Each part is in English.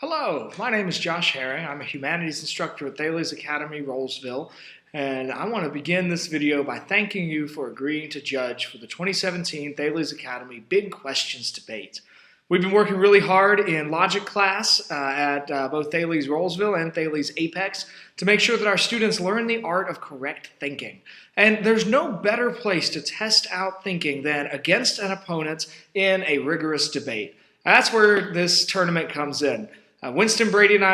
Hello, my name is Josh Herring. I'm a humanities instructor at Thales Academy, Rolesville, and I want to begin this video by thanking you for agreeing to judge for the 2017 Thales Academy Big Questions Debate. We've been working really hard in logic class at both Thales Rolesville and Thales Apex to make sure that our students learn the art of correct thinking. And there's no better place to test out thinking than against an opponent in a rigorous debate. That's where this tournament comes in. Winston Brady and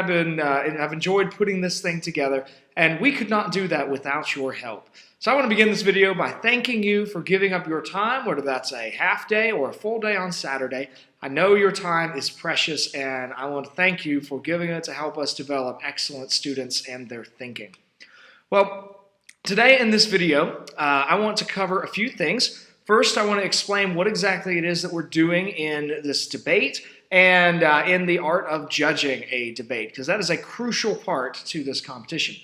I have enjoyed putting this thing together, and we could not do that without your help. So I want to begin this video by thanking you for giving up your time, whether that's a half day or a full day on Saturday. I know your time is precious, and I want to thank you for giving it to help us develop excellent students and their thinking. Well, today in this video, I want to cover a few things. First, I want to explain what exactly it is that we're doing in this debate and in the art of judging a debate, because that is a crucial part to this competition.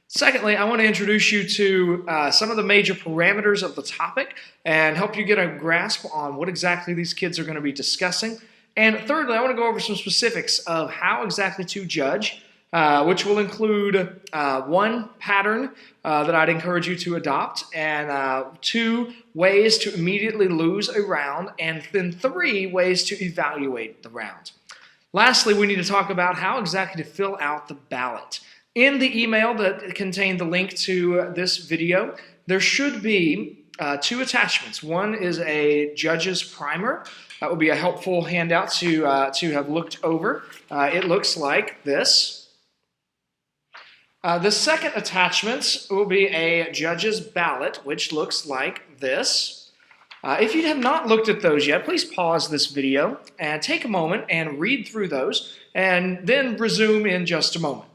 Secondly, I want to introduce you to some of the major parameters of the topic and help you get a grasp on what exactly these kids are going to be discussing. And thirdly, I want to go over some specifics of how exactly to judge, which will include one pattern that I'd encourage you to adopt, and two ways to immediately lose a round, and then three ways to evaluate the round. Lastly, we need to talk about how exactly to fill out the ballot. In the email that contained the link to this video, there should be two attachments. One is a judge's primer. That would be a helpful handout to have looked over. It looks like this. The second attachment will be a judge's ballot, which looks like this. If you have not looked at those yet, please pause this video and take a moment and read through those, and then resume in just a moment.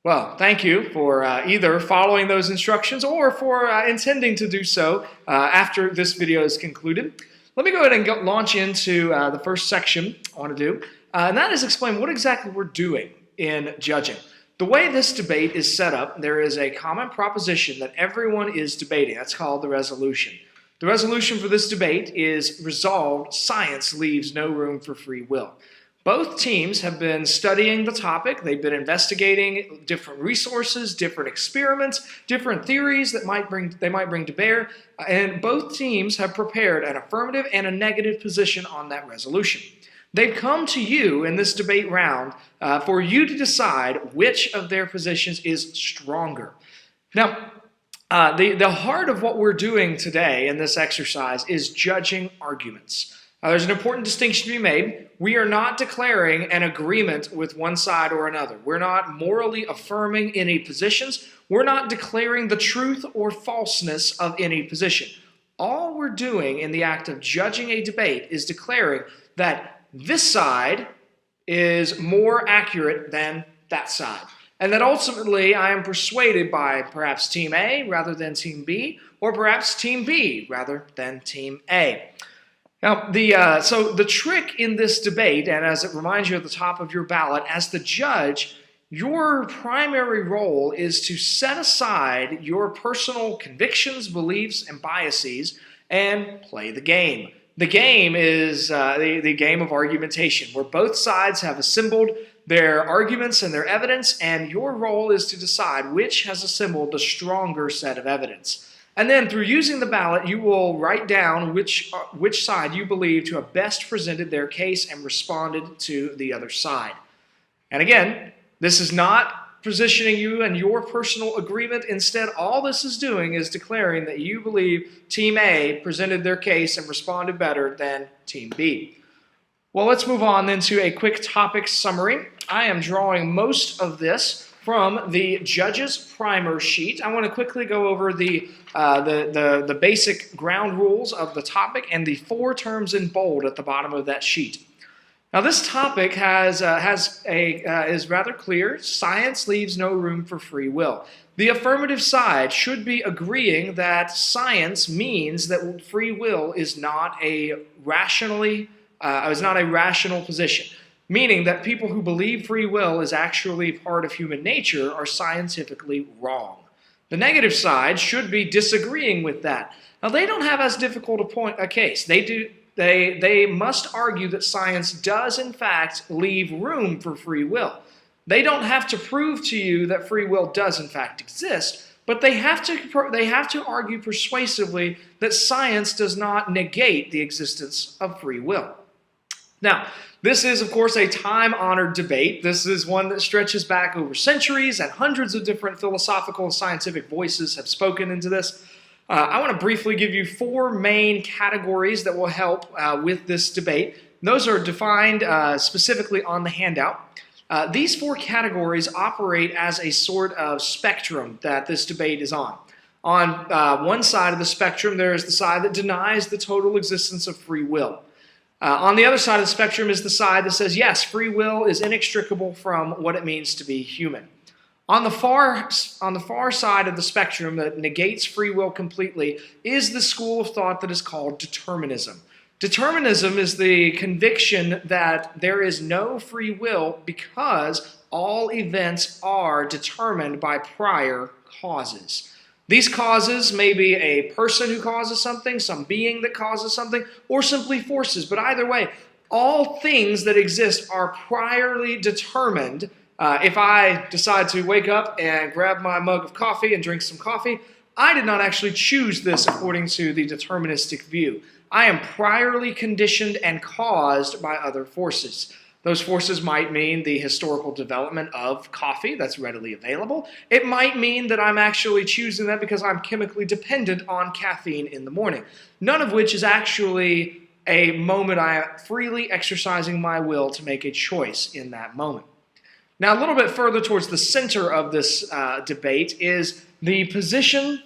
Well, thank you for either following those instructions or for intending to do so after this video is concluded. Let me go ahead and launch into the first section I want to do, and that is explain what exactly we're doing in judging. The way this debate is set up, there is a common proposition that everyone is debating. That's called the resolution. The resolution for this debate is resolved, science leaves no room for free will. Both teams have been studying the topic. They've been investigating different resources, different experiments, different theories that they might bring to bear, and both teams have prepared an affirmative and a negative position on that resolution. They've come to you in this debate round for you to decide which of their positions is stronger. Now, the heart of what we're doing today in this exercise is judging arguments. There's an important distinction to be made. We are not declaring an agreement with one side or another. We're not morally affirming any positions. We're not declaring the truth or falseness of any position. All we're doing in the act of judging a debate is declaring that this side is more accurate than that side. And that ultimately I am persuaded by perhaps Team A rather than Team B, or perhaps Team B rather than Team A. Now, so the trick in this debate, and as it reminds you at the top of your ballot, as the judge, your primary role is to set aside your personal convictions, beliefs, and biases and play the game. The game is the game of argumentation, where both sides have assembled their arguments and their evidence, and your role is to decide which has assembled the stronger set of evidence. And then through using the ballot, you will write down which side you believe to have best presented their case and responded to the other side. And again, this is not positioning you and your personal agreement. Instead, all this is doing is declaring that you believe Team A presented their case and responded better than Team B. Well, let's move on then to a quick topic summary. I am drawing most of this from the judge's primer sheet. I want to quickly go over the basic ground rules of the topic and the four terms in bold at the bottom of that sheet. Now, this topic is rather clear. Science leaves no room for free will. The affirmative side should be agreeing that science means that free will is not a rational position, meaning that people who believe free will is actually part of human nature are scientifically wrong. The negative side should be disagreeing with that. Now, they don't have as difficult a case. They do they must argue that science does in fact leave room for free will. They don't have to prove to you that free will does in fact exist, but they have to argue persuasively that science does not negate the existence of free will. Now, this is, of course, a time-honored debate. This is one that stretches back over centuries, and hundreds of different philosophical and scientific voices have spoken into this. I want to briefly give you four main categories that will help with this debate. Those are defined specifically on the handout. These four categories operate as a sort of spectrum that this debate is on. On one side of the spectrum, there is the side that denies the total existence of free will. On the other side of the spectrum is the side that says, yes, free will is inextricable from what it means to be human. On the far side of the spectrum that negates free will completely is the school of thought that is called determinism. Determinism is the conviction that there is no free will because all events are determined by prior causes. These causes may be a person who causes something, some being that causes something, or simply forces. But either way, all things that exist are priorly determined. If I decide to wake up and grab my mug of coffee and drink some coffee, I did not actually choose this according to the deterministic view. I am priorly conditioned and caused by other forces. Those forces might mean the historical development of coffee that's readily available. It might mean that I'm actually choosing that because I'm chemically dependent on caffeine in the morning. None of which is actually a moment I am freely exercising my will to make a choice in that moment. Now, a little bit further towards the center of this debate is the position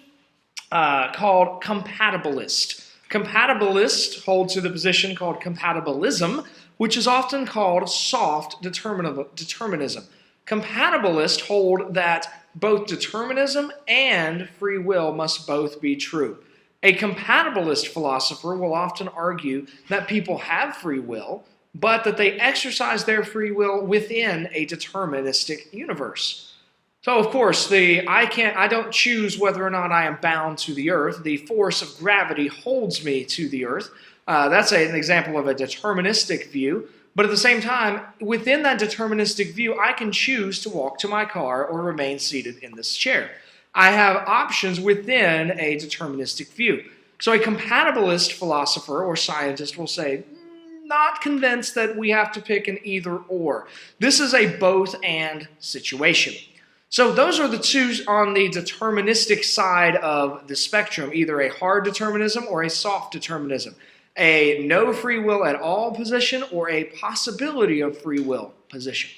called compatibilist. Compatibilists hold to the position called compatibilism, which is often called soft determinism. Compatibilists hold that both determinism and free will must both be true. A compatibilist philosopher will often argue that people have free will, but that they exercise their free will within a deterministic universe. So, of course, I don't choose whether or not I am bound to the earth. The force of gravity holds me to the earth. That's an example of a deterministic view. But at the same time, within that deterministic view, I can choose to walk to my car or remain seated in this chair. I have options within a deterministic view. So a compatibilist philosopher or scientist will say, not convinced that we have to pick an either or. This is a both and situation. So those are the two on the deterministic side of the spectrum, either a hard determinism or a soft determinism, a no free will at all position or a possibility of free will position.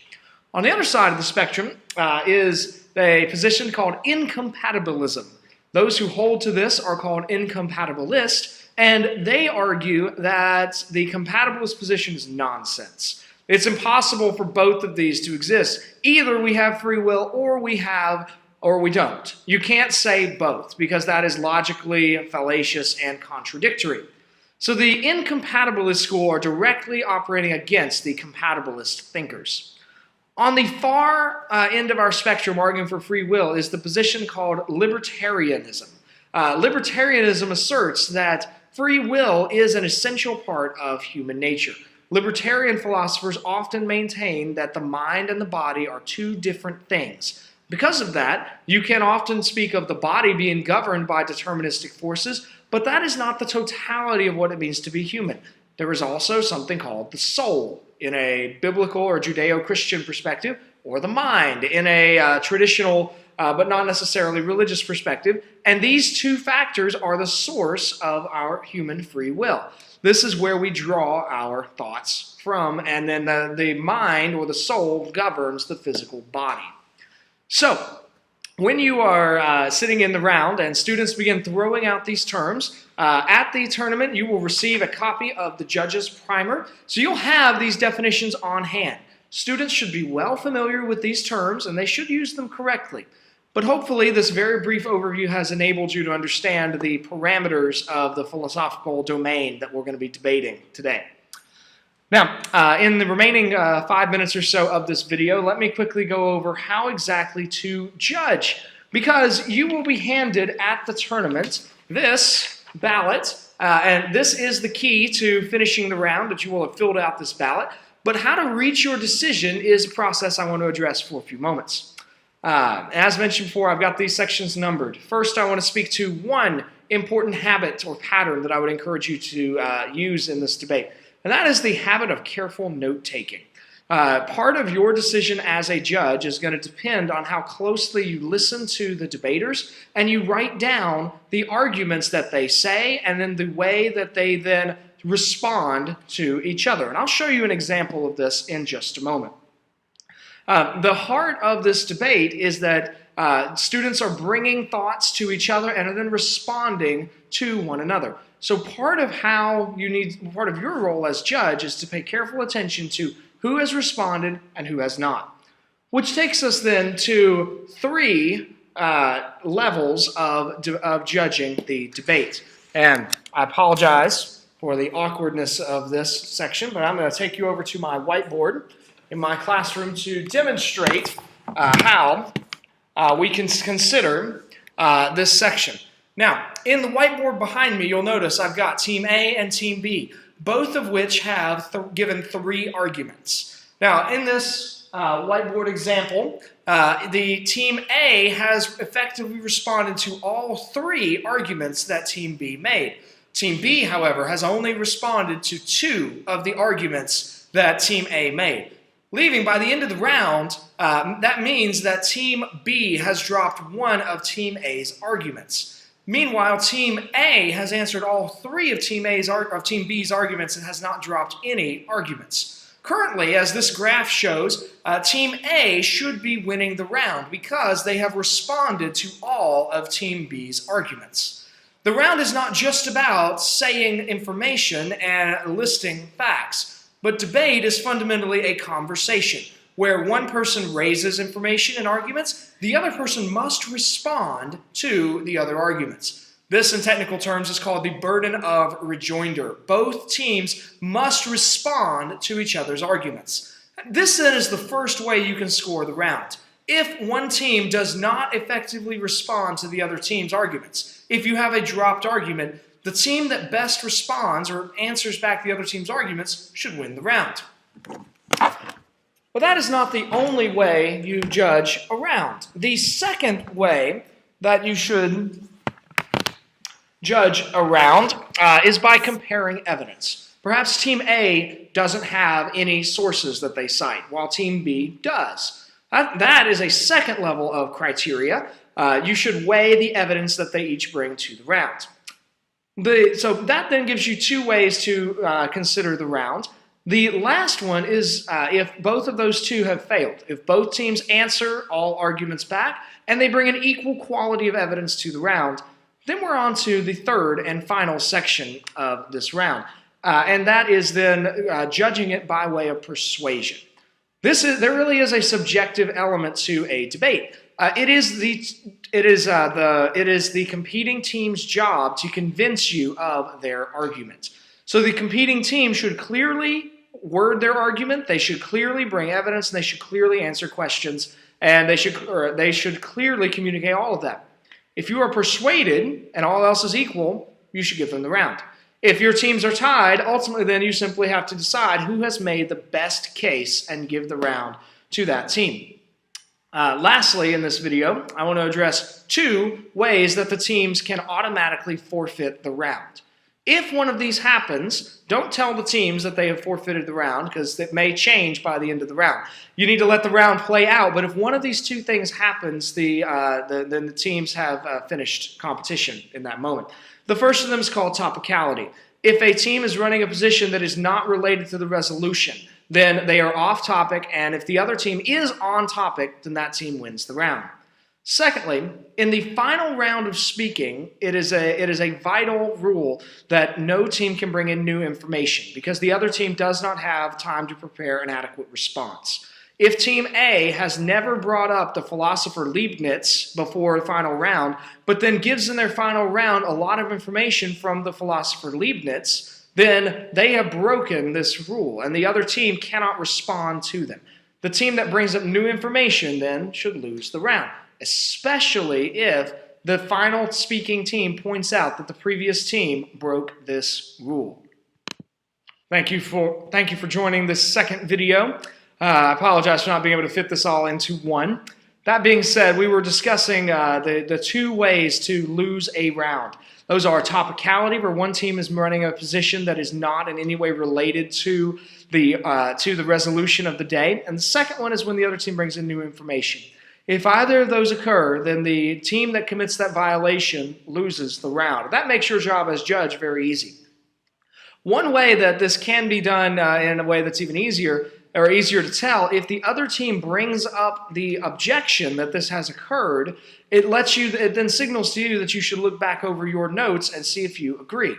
On the other side of the spectrum is a position called incompatibilism. Those who hold to this are called incompatibilists, and they argue that the compatibilist position is nonsense. It's impossible for both of these to exist. Either we have free will or we don't. You can't say both because that is logically fallacious and contradictory. So the incompatibilist school are directly operating against the compatibilist thinkers. On the far end of our spectrum arguing for free will is the position called libertarianism. Libertarianism asserts that free will is an essential part of human nature. Libertarian philosophers often maintain that the mind and the body are two different things. Because of that, you can often speak of the body being governed by deterministic forces, but that is not the totality of what it means to be human. There is also something called the soul in a biblical or Judeo-Christian perspective, or the mind in a traditional but not necessarily religious perspective, and these two factors are the source of our human free will. This is where we draw our thoughts from, and then the mind or the soul governs the physical body. So, when you are sitting in the round and students begin throwing out these terms, at the tournament you will receive a copy of the judge's primer, so you'll have these definitions on hand. Students should be well familiar with these terms and they should use them correctly. But hopefully this very brief overview has enabled you to understand the parameters of the philosophical domain that we're going to be debating today. Now, in the remaining 5 minutes or so of this video, let me quickly go over how exactly to judge. Because you will be handed at the tournament this ballot And this is the key to finishing the round, that you will have filled out this ballot. But how to reach your decision is a process I want to address for a few moments. As mentioned before, I've got these sections numbered. First, I want to speak to one important habit or pattern that I would encourage you to use in this debate, and that is the habit of careful note-taking. Part of your decision as a judge is going to depend on how closely you listen to the debaters and you write down the arguments that they say and then the way that they then respond to each other. And I'll show you an example of this in just a moment. The heart of this debate is that students are bringing thoughts to each other and are then responding to one another. So part of your role as judge is to pay careful attention to who has responded and who has not. Which takes us then to three levels of judging the debate. And I apologize for the awkwardness of this section, but I'm going to take you over to my whiteboard in my classroom to demonstrate how we can consider this section. Now, in the whiteboard behind me, you'll notice I've got Team A and Team B, both of which have given three arguments. Now, in this whiteboard example, the Team A has effectively responded to all three arguments that Team B made. Team B, however, has only responded to two of the arguments that Team A made. Leaving by the end of the round, that means that Team B has dropped one of Team A's arguments. Meanwhile, Team A has answered all three of Team B's arguments and has not dropped any arguments. Currently, as this graph shows, Team A should be winning the round because they have responded to all of Team B's arguments. The round is not just about saying information and listing facts, but debate is fundamentally a conversation where one person raises information and arguments, the other person must respond to the other arguments. This, in technical terms, is called the burden of rejoinder. Both teams must respond to each other's arguments. This, then, is the first way you can score the round. If one team does not effectively respond to the other team's arguments, if you have a dropped argument, the team that best responds or answers back the other team's arguments should win the round. But that is not the only way you judge a round. The second way that you should judge a round is by comparing evidence. Perhaps Team A doesn't have any sources that they cite, while Team B does. That is a second level of criteria. You should weigh the evidence that they each bring to the round. So that then gives you two ways to consider the round. The last one is if both of those two have failed. If both teams answer all arguments back and they bring an equal quality of evidence to the round, then we're on to the third and final section of this round. And that is then judging it by way of persuasion. There really is a subjective element to a debate. It is the competing team's job to convince you of their argument. So the competing team should clearly word their argument, they should clearly bring evidence, and they should clearly answer questions, and they should clearly communicate all of that. If you are persuaded and all else is equal, you should give them the round. If your teams are tied, ultimately then you simply have to decide who has made the best case and give the round to that team. Lastly, in this video, I want to address two ways that the teams can automatically forfeit the round. If one of these happens, don't tell the teams that they have forfeited the round because it may change by the end of the round. You need to let the round play out, but if one of these two things happens, then the teams have finished competition in that moment. The first of them is called topicality. If a team is running a position that is not related to the resolution, then they are off topic, and if the other team is on topic, then that team wins the round. Secondly, in the final round of speaking, it is a vital rule that no team can bring in new information because the other team does not have time to prepare an adequate response. If Team A has never brought up the philosopher Leibniz before the final round, but then gives in their final round a lot of information from the philosopher Leibniz, then they have broken this rule, and the other team cannot respond to them. The team that brings up new information then should lose the round, especially if the final speaking team points out that the previous team broke this rule. Thank you for joining this second video. I apologize for not being able to fit this all into one. That being said, we were discussing the two ways to lose a round. Those are topicality, where one team is running a position that is not in any way related to the resolution of the day, and the second one is when the other team brings in new information. If either of those occur, then the team that commits that violation loses the round. That makes your job as judge very easy. One way that this can be done in a way that's even easier to tell, if the other team brings up the objection that this has occurred, it then signals to you that you should look back over your notes and see if you agree.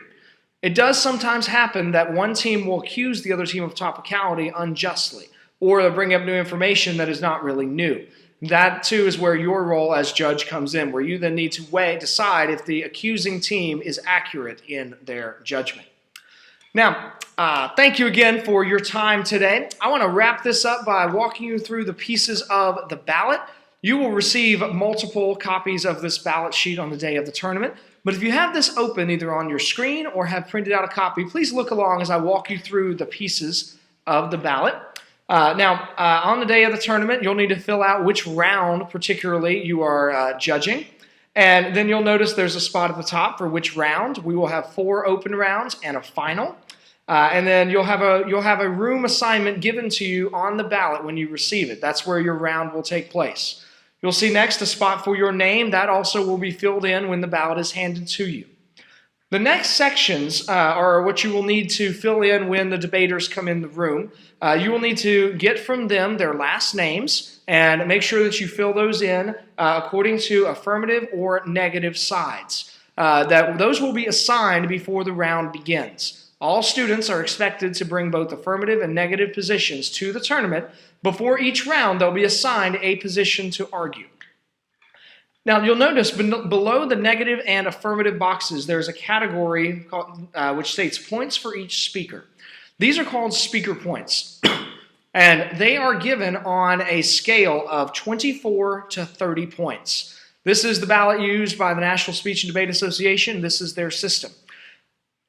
It does sometimes happen that one team will accuse the other team of topicality unjustly, or they'll bring up new information that is not really new. That too is where your role as judge comes in, where you then need to decide if the accusing team is accurate in their judgment. Now, thank you again for your time today. I want to wrap this up by walking you through the pieces of the ballot. You will receive multiple copies of this ballot sheet on the day of the tournament, but if you have this open either on your screen or have printed out a copy, please look along as I walk you through the pieces of the ballot. On the day of the tournament, you'll need to fill out which round particularly you are judging. And then you'll notice there's a spot at the top for which round. We will have 4 open rounds and a final. And then you'll have a room assignment given to you on the ballot when you receive it. That's where your round will take place. You'll see next a spot for your name. That also will be filled in when the ballot is handed to you. The next sections are what you will need to fill in when the debaters come in the room. You will need to get from them their last names and make sure that you fill those in according to affirmative or negative sides. Those will be assigned before the round begins. All students are expected to bring both affirmative and negative positions to the tournament. Before each round, they'll be assigned a position to argue. Now, you'll notice below the negative and affirmative boxes, there's a category which states points for each speaker. These are called speaker points, and they are given on a scale of 24 to 30 points. This is the ballot used by the National Speech and Debate Association. This is their system.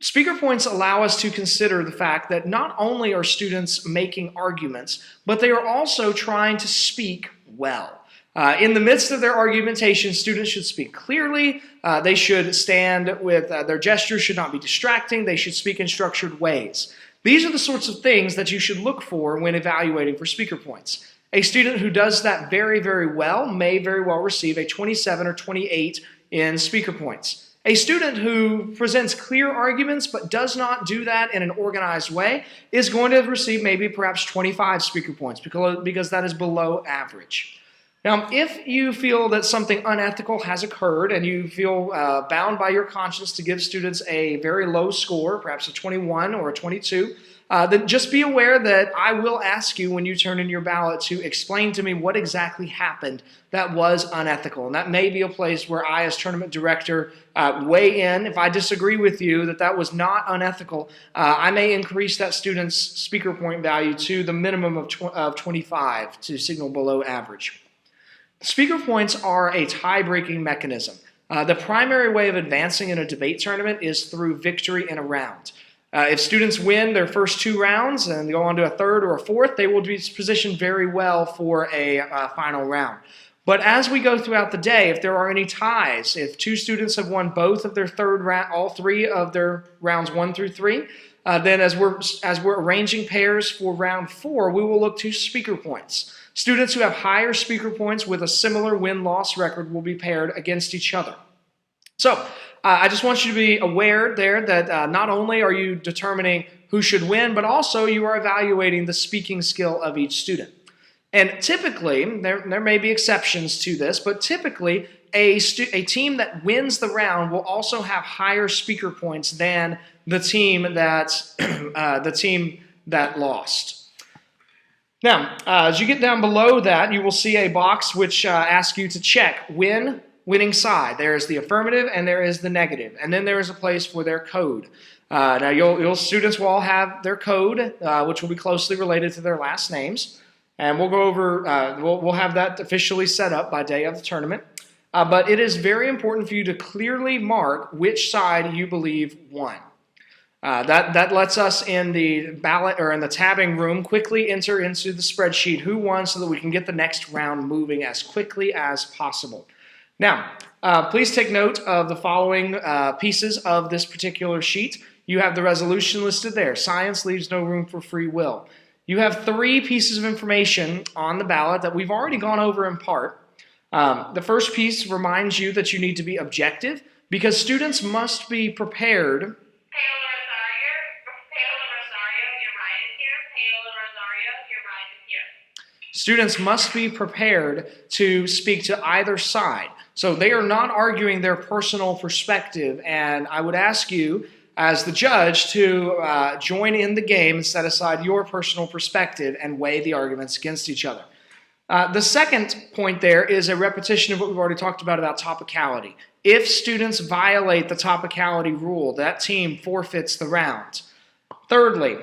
Speaker points allow us to consider the fact that not only are students making arguments, but they are also trying to speak well. In the midst of their argumentation, students should speak clearly. They should stand with their gestures should not be distracting. They should speak in structured ways. These are the sorts of things that you should look for when evaluating for speaker points. A student who does that very, very well may very well receive a 27 or 28 in speaker points. A student who presents clear arguments but does not do that in an organized way is going to receive maybe perhaps 25 speaker points because that is below average. Now, if you feel that something unethical has occurred and you feel bound by your conscience to give students a very low score, perhaps a 21 or a 22, then just be aware that I will ask you when you turn in your ballot to explain to me what exactly happened that was unethical. And that may be a place where I, as tournament director, weigh in. If I disagree with you that that was not unethical, I may increase that student's speaker point value to the minimum of 25 to signal below average. Speaker points are a tie-breaking mechanism. The primary way of advancing in a debate tournament is through victory in a round. If students win their first 2 rounds and go on to a third or a fourth, they will be positioned very well for a final round. But as we go throughout the day, if there are any ties, if 2 students have won both of their third round, all 3 of their rounds 1 through 3, then as we're arranging pairs for round 4, we will look to speaker points. Students who have higher speaker points with a similar win-loss record will be paired against each other. So I just want you to be aware there that not only are you determining who should win, but also you are evaluating the speaking skill of each student. And typically, there may be exceptions to this, but typically a team that wins the round will also have higher speaker points than the team that lost. Now, as you get down below that, you will see a box which asks you to check winning side. There is the affirmative and there is the negative, and then there is a place for their code. Now, students will all have their code, which will be closely related to their last names, and we'll go over. We'll have that officially set up by day of the tournament. but it is very important for you to clearly mark which side you believe won. That lets us in the ballot or in the tabbing room quickly enter into the spreadsheet who won so that we can get the next round moving as quickly as possible. Now, please take note of the following pieces of this particular sheet. You have the resolution listed there. Science leaves no room for free will. You have 3 pieces of information on the ballot that we've already gone over in part. The first piece reminds you that you need to be objective because students must be prepared. Students must be prepared to speak to either side. So they are not arguing their personal perspective, and I would ask you as the judge to join in the game and set aside your personal perspective and weigh the arguments against each other. The second point there is a repetition of what we've already talked about topicality. If students violate the topicality rule, that team forfeits the round. Thirdly,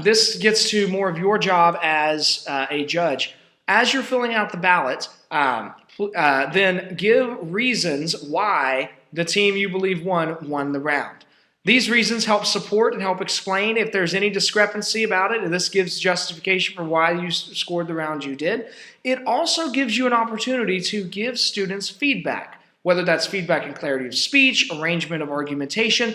this gets to more of your job as a judge. As you're filling out the ballot, then give reasons why the team you believe won the round. These reasons help support and help explain if there's any discrepancy about it, and this gives justification for why you scored the round you did. It also gives you an opportunity to give students feedback, whether that's feedback in clarity of speech, arrangement of argumentation,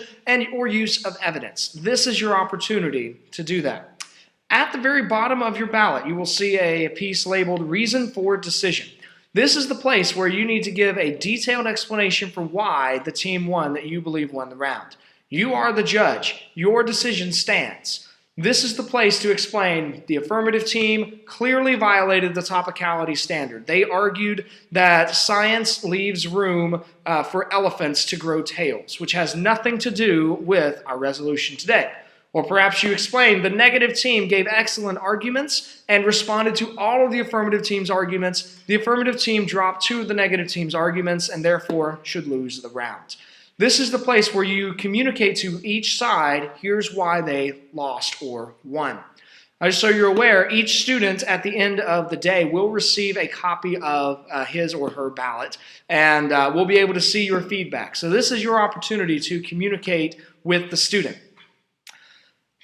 or use of evidence. This is your opportunity to do that. At the very bottom of your ballot, you will see a piece labeled Reason for Decision. This is the place where you need to give a detailed explanation for why the team won that you believe won the round. You are the judge. Your decision stands. This is the place to explain the affirmative team clearly violated the topicality standard. They argued that science leaves room for elephants to grow tails, which has nothing to do with our resolution today. Or perhaps you explained the negative team gave excellent arguments and responded to all of the affirmative team's arguments. The affirmative team dropped 2 of the negative team's arguments and therefore should lose the round. This is the place where you communicate to each side, here's why they lost or won. Just so you're aware, each student at the end of the day will receive a copy of his or her ballot, and we'll be able to see your feedback. So this is your opportunity to communicate with the student.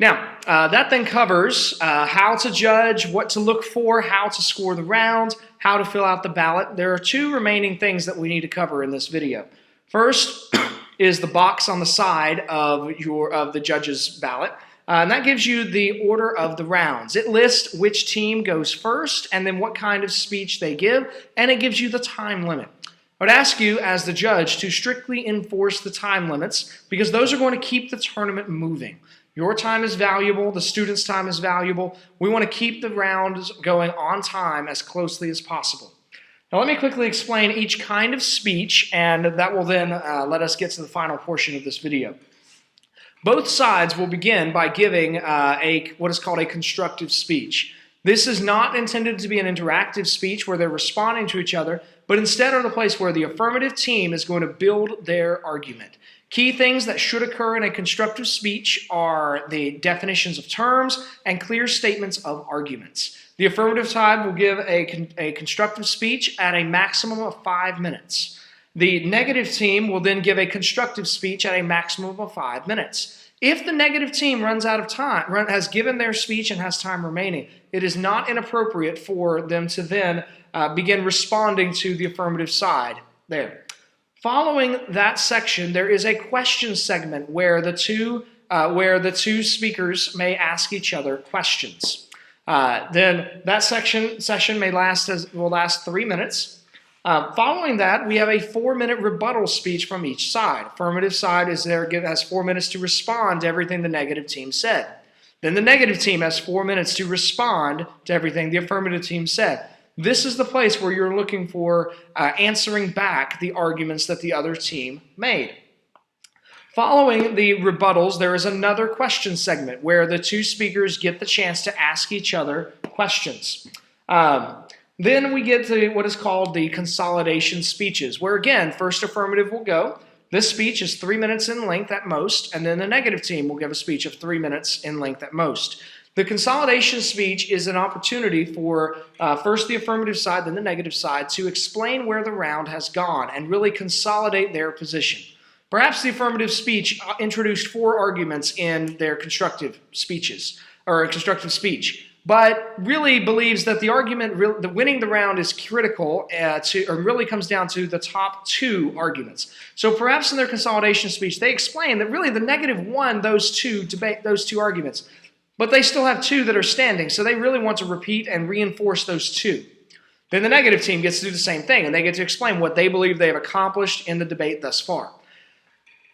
Now, that then covers how to judge, what to look for, how to score the round, how to fill out the ballot. There are 2 remaining things that we need to cover in this video. First is the box on the side of the judge's ballot, and that gives you the order of the rounds. It lists which team goes first and then what kind of speech they give, and it gives you the time limit. I would ask you as the judge to strictly enforce the time limits because those are going to keep the tournament moving. Your time is valuable, the student's time is valuable. We want to keep the rounds going on time as closely as possible. Now let me quickly explain each kind of speech, and that will then let us get to the final portion of this video. Both sides will begin by giving what is called a constructive speech. This is not intended to be an interactive speech where they're responding to each other, but instead are the place where the affirmative team is going to build their argument. Key things that should occur in a constructive speech are the definitions of terms and clear statements of arguments. The affirmative side will give a constructive speech at a maximum of 5 minutes. The negative team will then give a constructive speech at a maximum of 5 minutes. If the negative team runs out of time, has given their speech and has time remaining, it is not inappropriate for them to then begin responding to the affirmative side there. Following that section, there is a question segment where the two speakers may ask each other questions. Then that session will last 3 minutes. Following that, we have a 4-minute rebuttal speech from each side. Affirmative side has 4 minutes to respond to everything the negative team said. Then the negative team has 4 minutes to respond to everything the affirmative team said. This is the place where you're looking for answering back the arguments that the other team made. Following the rebuttals, there is another question segment where the 2 speakers get the chance to ask each other questions. Then we get to what is called the consolidation speeches, where again, first affirmative will go. This speech is 3 minutes in length at most, and then the negative team will give a speech of 3 minutes in length at most. The consolidation speech is an opportunity for first the affirmative side, then the negative side, to explain where the round has gone and really consolidate their position. Perhaps the affirmative speech introduced 4 arguments in their constructive speeches, or constructive speech, but really believes that the argument, the winning the round is critical or really comes down to the top 2 arguments. So perhaps in their consolidation speech, they explain that really the negative won those two arguments, but they still have 2 that are standing, so they really want to repeat and reinforce those 2. Then the negative team gets to do the same thing, and they get to explain what they believe they have accomplished in the debate thus far.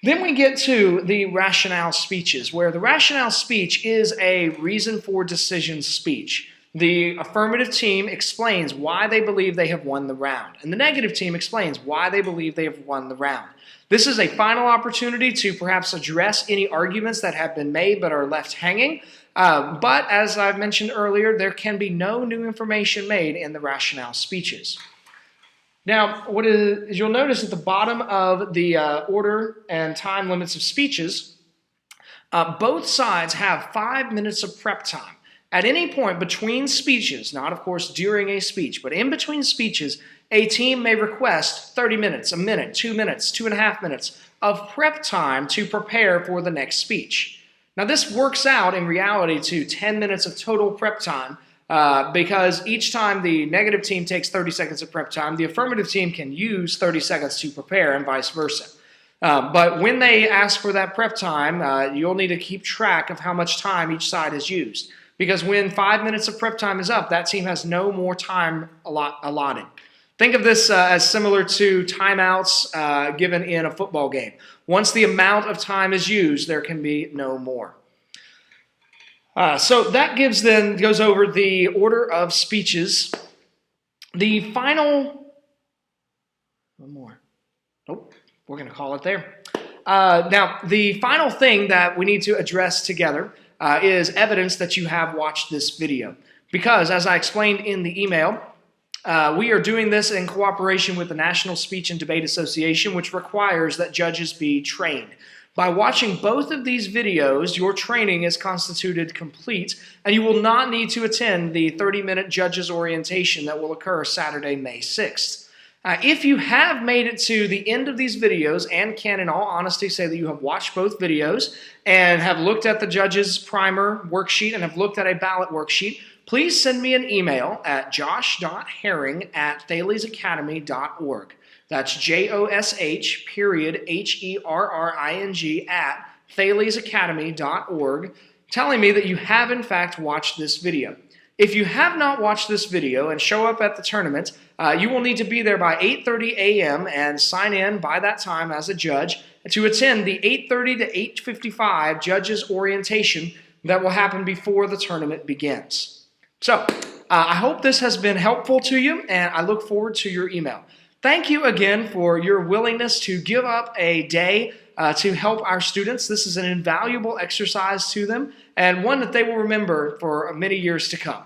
Then we get to the rationale speeches, where the rationale speech is a reason for decision speech. The affirmative team explains why they believe they have won the round, and the negative team explains why they believe they have won the round. This is a final opportunity to perhaps address any arguments that have been made but are left hanging. But as I've mentioned earlier, there can be no new information made in the rationale speeches. Now, you'll notice at the bottom of the order and time limits of speeches, both sides have 5 minutes of prep time. At any point between speeches, not of course during a speech, but in between speeches, a team may request 30 minutes, a minute, 2 minutes, 2.5 minutes of prep time to prepare for the next speech. Now, this works out in reality to 10 minutes of total prep time, because each time the negative team takes 30 seconds of prep time, the affirmative team can use 30 seconds to prepare and vice versa. But when they ask for that prep time, you'll need to keep track of how much time each side has used. Because when 5 minutes of prep time is up, that team has no more time allotted. Think of this as similar to timeouts given in a football game. Once the amount of time is used, there can be no more. So that goes over the order of speeches. The final, one more. Nope, we're going to call it there. Now, the final thing that we need to address together is evidence that you have watched this video. Because, as I explained in the email, we are doing this in cooperation with the National Speech and Debate Association, which requires that judges be trained. By watching both of these videos, your training is constituted complete, and you will not need to attend the 30-minute judges orientation that will occur Saturday, May 6th. If you have made it to the end of these videos and can, in all honesty, say that you have watched both videos and have looked at the judges primer worksheet and have looked at a ballot worksheet, please send me an email at josh.herring@thalesacademy.org. That's JOSH.HERRING @thalesacademy.org, telling me that you have in fact watched this video. If you have not watched this video and show up at the tournament, you will need to be there by 8:30 a.m. and sign in by that time as a judge to attend the 8:30 to 8:55 judges orientation that will happen before the tournament begins. So, I hope this has been helpful to you, and I look forward to your email. Thank you again for your willingness to give up a day to help our students. This is an invaluable exercise to them and one that they will remember for many years to come.